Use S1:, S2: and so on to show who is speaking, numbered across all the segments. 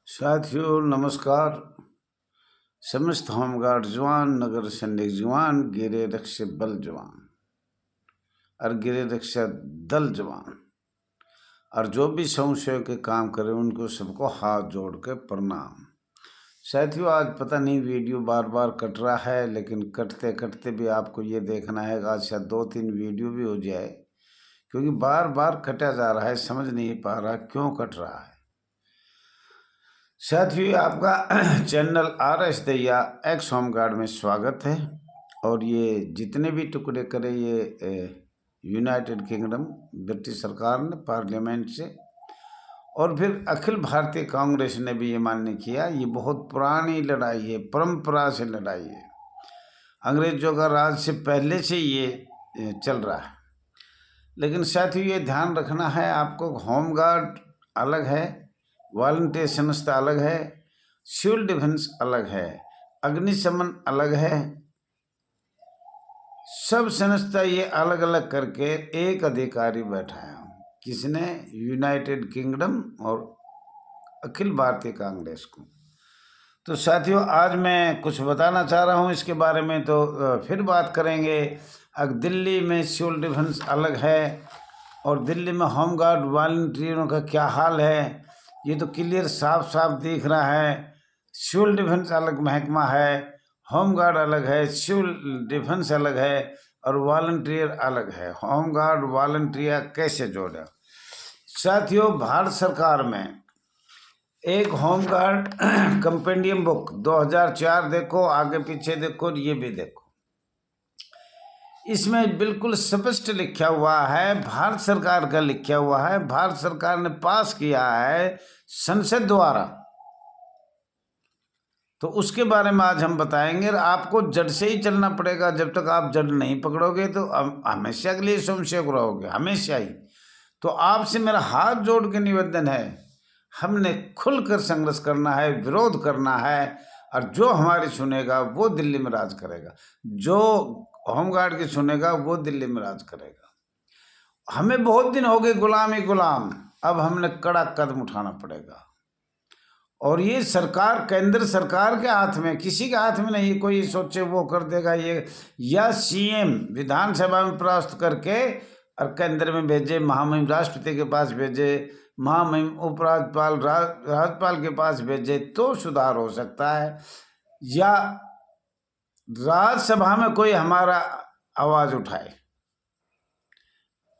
S1: साथियों नमस्कार। समस्त होमगार्ड जवान, नगर सैनिक जवान, गिरे रक्षक बल जवान और गिरे रक्षक दल जवान और जो भी संशय के काम करें उनको सबको हाथ जोड़ के प्रणाम। साथियों आज पता नहीं वीडियो बार बार कट रहा है, लेकिन कटते कटते भी आपको ये देखना है कि आज शायद 2-3 वीडियो भी हो जाए, क्योंकि बार बार कटा जा रहा है। समझ नहीं पा रहा क्यों कट रहा है। साथियों आपका चैनल RS दैया एक्स होमगार्ड में स्वागत है। और ये जितने भी टुकड़े करे ये यूनाइटेड किंगडम ब्रिटिश सरकार ने पार्लियामेंट से, और फिर अखिल भारतीय कांग्रेस ने भी ये मान्य किया। ये बहुत पुरानी लड़ाई है, परंपरा से लड़ाई है, अंग्रेजों का राज से पहले से ये चल रहा है। लेकिन साथियों ये ध्यान रखना है आपको, होमगार्ड अलग है, वॉलंटियर संस्था अलग है, सिविल डिफेंस अलग है, अग्निशमन अलग है। सब संस्था ये अलग अलग करके एक अधिकारी बैठाया। किसने? यूनाइटेड किंगडम और अखिल भारतीय कांग्रेस को। तो साथियों आज मैं कुछ बताना चाह रहा हूँ इसके बारे में, तो फिर बात करेंगे। अब दिल्ली में सिविल डिफेंस अलग है और दिल्ली में होमगार्ड वॉलंटियरों का क्या हाल है, ये तो क्लियर साफ साफ दिख रहा है। सिविल डिफेंस अलग महकमा है, होमगार्ड अलग है, सिविल डिफेंस अलग है और वॉलंटियर अलग है। होमगार्ड वॉलंटियर कैसे जोड़ा? साथियों भारत सरकार में एक होमगार्ड कंपेंडियम बुक 2004 देखो, आगे पीछे देखो, ये भी देखो, इसमें बिल्कुल स्पष्ट लिखा हुआ है, भारत सरकार का लिखा हुआ है, भारत सरकार ने पास किया है संसद द्वारा। तो उसके बारे में आज हम बताएंगे। आपको जड़ से ही चलना पड़ेगा, जब तक आप जड़ नहीं पकड़ोगे तो हमेशा के लिए संशय रहोगे, हमेशा ही। तो आपसे मेरा हाथ जोड़ के निवेदन है, हमने खुलकर संघर्ष करना है, विरोध करना है, और जो हमारी सुनेगा वो दिल्ली में राज करेगा, जो होमगार्ड की सुनेगा वो दिल्ली में राज करेगा। हमें बहुत दिन हो गए गुलामी गुलाम, अब हमने कड़ा कदम उठाना पड़ेगा। और ये सरकार केंद्र सरकार के हाथ में, किसी के हाथ में नहीं। कोई सोचे वो कर देगा ये, या CM विधानसभा में प्रस्तुत करके और केंद्र में भेजे, महामहिम राष्ट्रपति के पास भेजे, महामहिम उपराज्यपाल राज्यपाल के पास भेजे तो सुधार हो सकता है, या राज्यसभा में कोई हमारा आवाज उठाए।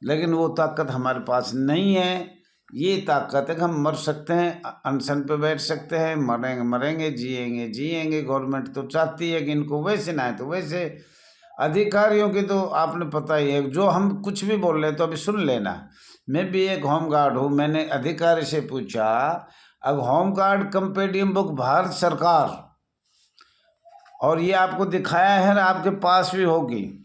S1: लेकिन वो ताकत हमारे पास नहीं है। ये ताकत है कि हम मर सकते हैं, अनशन पे बैठ सकते हैं, मरेंगे मरेंगे, जिएंगे जिएंगे। गवर्नमेंट तो चाहती है कि इनको वैसे ना है तो वैसे। अधिकारियों की तो आपने पता ही है, जो हम कुछ भी बोल रहे तो अभी सुन लेना। मैं भी एक होमगार्ड हूँ। मैंने अधिकारी से पूछा, अब होमगार्ड कंपेंडियम बुक भारत सरकार, और ये आपको दिखाया है ना, आपके पास भी होगी।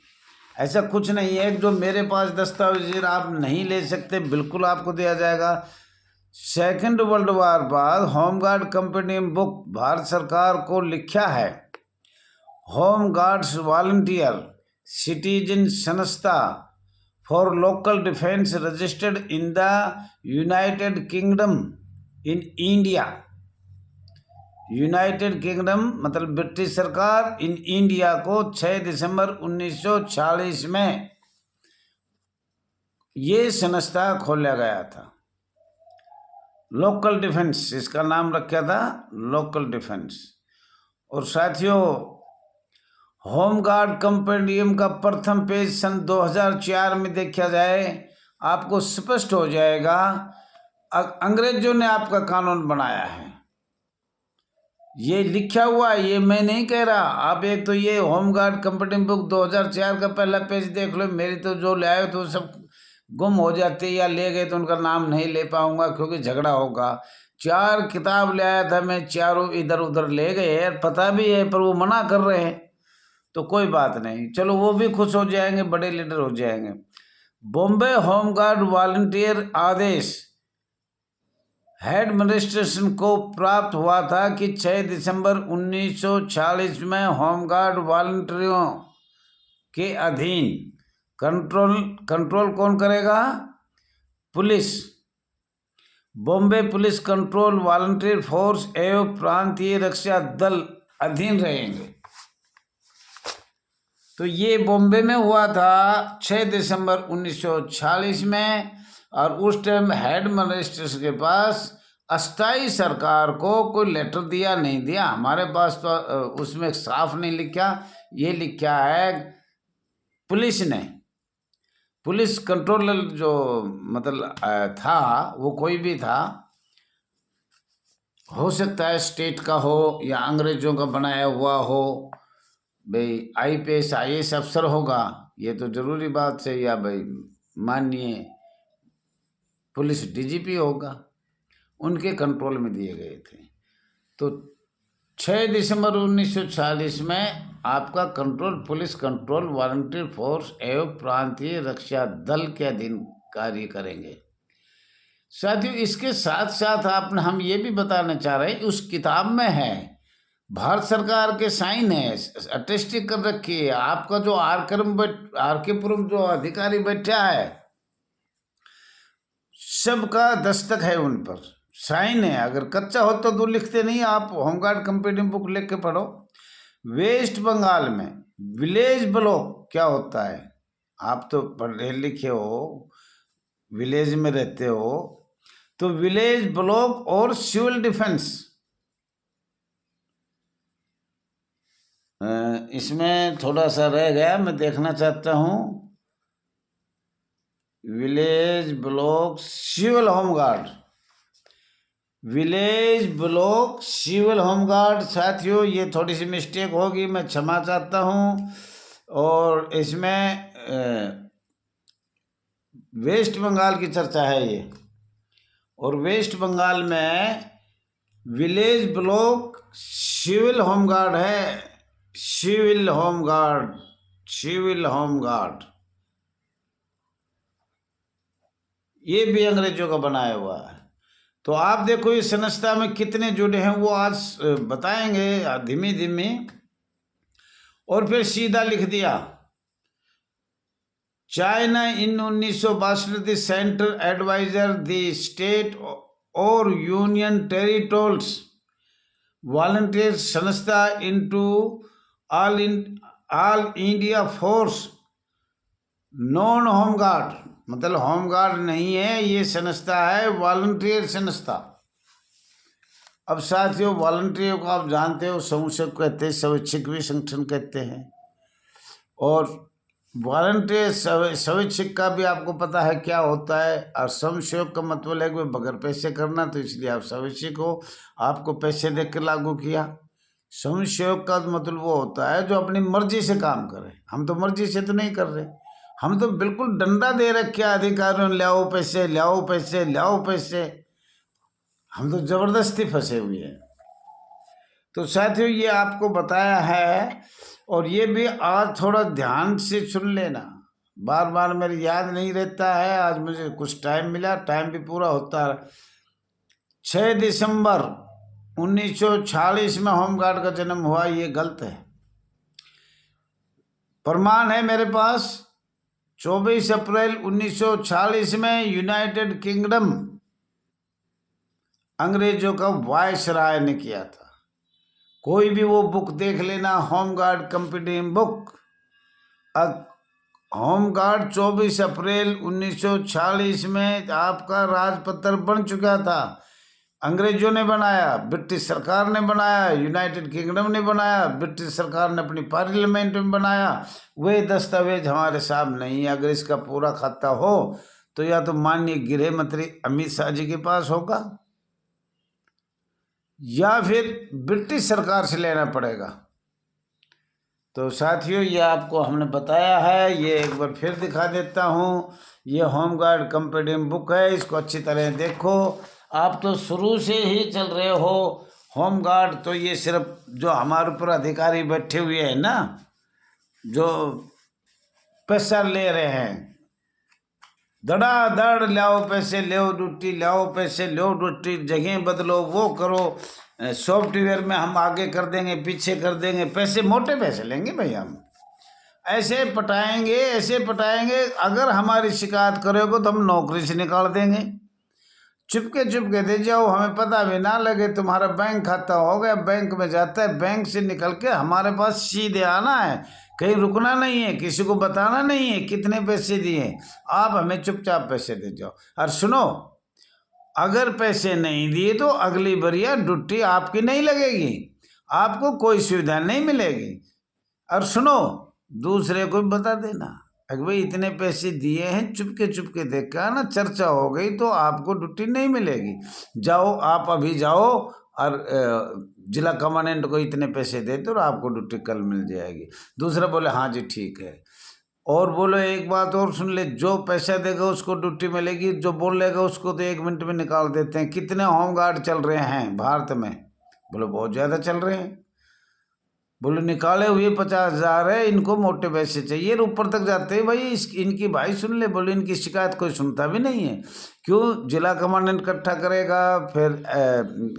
S1: ऐसा कुछ नहीं है जो मेरे पास दस्तावेज आप नहीं ले सकते, बिल्कुल आपको दिया जाएगा। सेकेंड वर्ल्ड वॉर बाद होमगार्ड कंपेंडियम बुक भारत सरकार को लिखा है, होम गार्ड्स वॉलंटियर सिटीजन संस्था for local defence registered in the United kingdom in India. United kingdom मतलब ब्रिटिश सरकार, इन इंडिया को 6 दिसंबर 1946 में ये संस्था खोला गया था। लोकल डिफेंस इसका नाम रखा था, लोकल डिफेंस। और साथियों होमगार्ड कंपेंडियम का प्रथम पेज सन 2004 में देखा जाए, आपको स्पष्ट हो जाएगा। अंग्रेजों ने आपका कानून बनाया है, ये लिखा हुआ है, ये मैं नहीं कह रहा। आप एक तो ये होमगार्ड कंपेंडियम बुक 2004 का पहला पेज देख लो। मेरी तो जो ले आए तो सब गुम हो जाते, या ले गए तो उनका नाम नहीं ले पाऊंगा क्योंकि झगड़ा होगा। 4 किताब ले आया था मैं, चारों इधर उधर ले गए, पता भी है पर वो मना कर रहे हैं। तो कोई बात नहीं, चलो वो भी खुश हो जाएंगे, बड़े लीडर हो जाएंगे। बॉम्बे होमगार्ड वॉलंटियर आदेश एडमिनिस्ट्रेशन को प्राप्त हुआ था कि 6 दिसंबर 1946 में होमगार्ड वॉलंटियरों के अधीन कंट्रोल कौन करेगा? Police. Bombay police control volunteer force एवं प्रांतीय रक्षा दल अधीन रहेंगे। तो ये बॉम्बे में हुआ था 6 दिसंबर 1946 में, और उस टाइम हेड मजिस्ट्रेट के पास अस्थाई सरकार को कोई लेटर दिया नहीं दिया, हमारे पास तो उसमें साफ नहीं लिखा, ये लिखा है पुलिस ने। पुलिस कंट्रोलर जो मतलब था वो कोई भी था, हो सकता है स्टेट का हो या अंग्रेजों का बनाया हुआ हो, भाई IPS IAS अफसर होगा, ये तो जरूरी बात है, या भाई माननीय पुलिस DGP होगा, उनके कंट्रोल में दिए गए थे। तो 6 दिसंबर 1940 में आपका control police control volunteer force एवं प्रांतीय रक्षा दल के अधीन कार्य करेंगे। साथियों, इसके साथ साथ आपने हम ये भी बताना चाह रहे हैं, उस किताब में है, भारत सरकार के साइन है, अटेस्टिंग कर रखी है, आपका जो RK पुरम जो अधिकारी बैठा है सबका दस्तक है, उन पर साइन है। अगर कच्चा हो तो लिखते नहीं, आप होमगार्ड कंपेटिंग बुक लिख के पढ़ो। वेस्ट बंगाल में विलेज ब्लॉक क्या होता है, आप तो पढ़े लिखे हो, विलेज में रहते हो, तो विलेज ब्लॉक और सिविल डिफेंस, इसमें थोड़ा सा रह गया, मैं देखना चाहता हूँ। Village block civil home guard, village block civil home guard. साथियों, ये थोड़ी सी मिस्टेक होगी, मैं क्षमा चाहता हूँ। और इसमें वेस्ट बंगाल की चर्चा है ये, और वेस्ट बंगाल में विलेज ब्लॉक सिविल होमगार्ड है, सिविल होमगार्ड, सिविल होमगार्ड, ये भी अंग्रेजों का बनाया हुआ है। तो आप देखो इस संस्था में कितने जुड़े हैं, वो आज बताएंगे धीमी धीमी। और फिर सीधा लिख दिया, China in 1962 central adviser the state और यूनियन टेरिटोरीज वॉलंटियर संस्था into all India force non home guard, मतलब होमगार्ड नहीं है, ये संस्था है वॉलंटियर संस्था। अब साथियों, वॉलंटियर को आप जानते हो, स्वयंसेवक कहते हैं, स्वैच्छिक भी संगठन कहते हैं। और वॉलंटियर स्वैच्छिक का भी आपको पता है क्या होता है, और स्वयंसेवक का मतलब है कि बगैर पैसे करना, तो इसलिए आप स्वैच्छिक हो, आपको पैसे देकर लागू किया। स्वयंसेवक का मतलब वो होता है जो अपनी मर्जी से काम करे, हम तो मर्जी से तो नहीं कर रहे, हम तो बिल्कुल डंडा दे रखे अधिकारियों ने, लाओ पैसे, लाओ पैसे, लाओ पैसे, हम तो जबरदस्ती फंसे हुए हैं। तो साथियों, ये आपको बताया है, और ये भी आज थोड़ा ध्यान से सुन लेना, बार बार मेरी याद नहीं रहता है, आज मुझे कुछ टाइम मिला, टाइम भी पूरा होता है। 6 दिसंबर 1946 में होमगार्ड का जन्म हुआ, ये गलत है। प्रमाण है मेरे पास, 24 अप्रैल 1946 में यूनाइटेड किंगडम अंग्रेजों का वायसराय ने किया था। कोई भी वो बुक देख लेना, होमगार्ड कंपेटिंग बुक, होमगार्ड 24 अप्रैल 1946 में आपका राजपत्र बन चुका था, अंग्रेजों ने बनाया, ब्रिटिश सरकार ने बनाया, यूनाइटेड किंगडम ने बनाया, ब्रिटिश सरकार ने अपनी पार्लियामेंट में बनाया। वे दस्तावेज हमारे सामने नहीं है। अगर इसका पूरा खाता हो तो या तो माननीय गृह मंत्री अमित शाह जी के पास होगा, या फिर ब्रिटिश सरकार से लेना पड़ेगा। तो साथियों, ये आपको हमने बताया है, ये एक बार फिर दिखा देता हूँ। ये होमगार्ड कंपेटिंग बुक है, इसको अच्छी तरह देखो। आप तो शुरू से ही चल रहे हो होमगार्ड, तो ये सिर्फ जो हमारे ऊपर अधिकारी बैठे हुए हैं ना, जो पैसा ले रहे हैं, धड़ाधड़ लाओ पैसे, लो ड्यूटी, लाओ पैसे, लो ड्यूटी, जगह बदलो, वो करो, सॉफ्टवेयर में हम आगे कर देंगे, पीछे कर देंगे, पैसे मोटे पैसे लेंगे भाई, हम ऐसे पटाएंगे, ऐसे पटाएंगे। अगर हमारी शिकायत करोगे तो हम नौकरी से निकाल देंगे। चुपके चुपके दे जाओ, हमें पता भी ना लगे। तुम्हारा बैंक खाता हो गया, बैंक में जाता है, बैंक से निकल के हमारे पास सीधे आना है, कहीं रुकना नहीं है, किसी को बताना नहीं है कितने पैसे दिए। आप हमें चुपचाप पैसे दे जाओ। और सुनो, अगर पैसे नहीं दिए तो अगली बरिया ड्यूटी आपकी नहीं लगेगी, आपको कोई सुविधा नहीं मिलेगी। और सुनो, दूसरे को भी बता देना, अगर भाई इतने पैसे दिए हैं, चुपके देखा ना, चर्चा हो गई तो आपको ड्यूटी नहीं मिलेगी। जाओ, आप अभी जाओ और जिला कमांडेंट को इतने पैसे दे दो और आपको ड्यूटी कल मिल जाएगी। दूसरा बोले हाँ जी ठीक है। और बोलो एक बात और सुन ले, जो पैसा देगा उसको ड्यूटी मिलेगी, जो बोलेगा उसको तो 1 मिनट में निकाल देते हैं। कितने होमगार्ड चल रहे हैं भारत में? बोलो बहुत ज़्यादा चल रहे हैं। बोले निकाले हुए 50,000 है, इनको मोटे पैसे चाहिए, ऊपर तक जाते हैं भाई। इनकी भाई सुन ले, बोले इनकी शिकायत कोई सुनता भी नहीं है। क्यों? जिला कमांडेंट इकट्ठा करेगा, फिर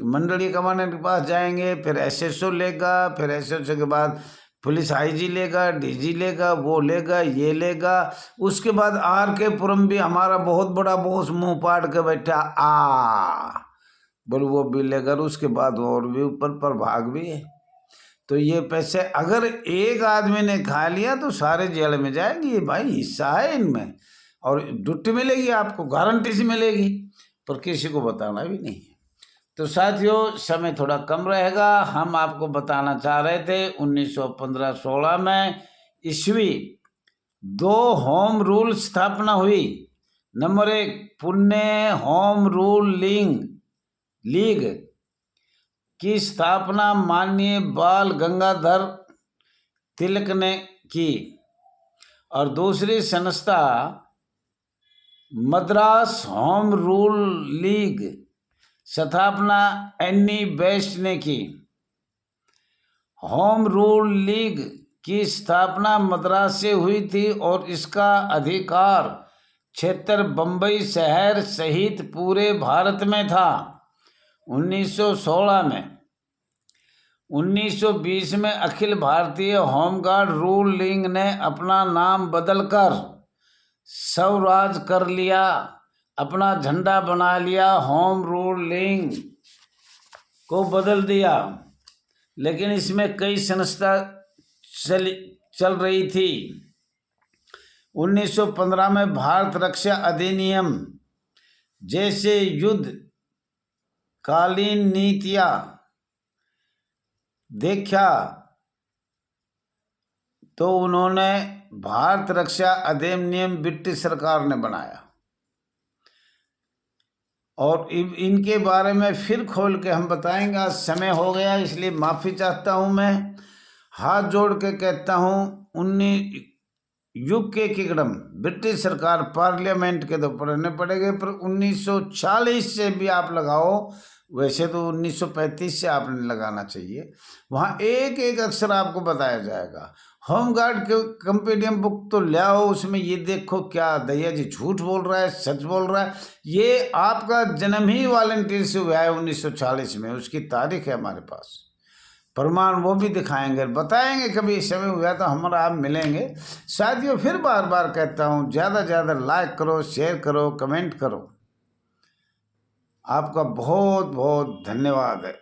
S1: मंडलीय कमांडेंट के पास जाएंगे, फिर एसएसओ लेगा, फिर एसएसओ के बाद पुलिस आईजी लेगा, डीजी लेगा, वो लेगा, ये लेगा। उसके बाद RK पुरम भी हमारा बहुत बड़ा बॉस मुंह पाड़ के बैठा बोले वो भी लेगा। उसके बाद और भी ऊपर प्रभाग भी है। तो ये पैसे अगर एक आदमी ने खा लिया तो सारे जेल में जाएंगे भाई, हिस्सा है इनमें, और ड्यूटी मिलेगी आपको, गारंटी से मिलेगी, पर किसी को बताना भी नहीं है। तो साथियों, समय थोड़ा कम रहेगा, हम आपको बताना चाह रहे थे 1915-16 में ईस्वी 2 होम रूल स्थापना हुई। Number 1, Pune home rule league की स्थापना माननीय बाल गंगाधर तिलक ने की, और दूसरी संस्था मद्रास होम रूल लीग स्थापना एनी बेस्ट ने की। होम रूल लीग की स्थापना मद्रास से हुई थी और इसका अधिकार क्षेत्र बम्बई शहर सहित पूरे भारत में था। 1916 में 1920 में Akhil Bharatiya home guard rule league ने अपना नाम बदलकर स्वराज कर लिया, अपना झंडा बना लिया, होम रूल लीग को बदल दिया। लेकिन इसमें कई संस्था चल रही थी। 1915 में भारत रक्षा अधिनियम जैसे युद्ध कालीन नीतियां देखा तो उन्होंने भारत रक्षा अधिनियम ब्रिटिश सरकार ने बनाया, और इनके बारे में फिर खोल के हम बताएंगे। आज समय हो गया इसलिए माफ़ी चाहता हूं। मैं हाथ जोड़ के कहता हूं, UK किंगडम ब्रिटिश सरकार पार्लियामेंट के तो पढ़ने पड़ेंगे, पर 1940 से भी आप लगाओ, वैसे तो 1935 से आपने लगाना चाहिए। वहाँ एक एक अक्षर आपको बताया जाएगा। होमगार्ड के कंपेडियम बुक तो ले आओ, उसमें ये देखो क्या दैया जी झूठ बोल रहा है, सच बोल रहा है। ये आपका जन्म ही वॉलंटियर से हुआ है 1940 में, उसकी तारीख है हमारे पास, प्रमाण वो भी दिखाएंगे, बताएंगे। कभी समय हुआ तो हमारा आप मिलेंगे। साथियों, फिर बार बार कहता हूँ, ज़्यादा ज़्यादा लाइक करो, शेयर करो, कमेंट करो। आपका बहुत बहुत धन्यवाद है।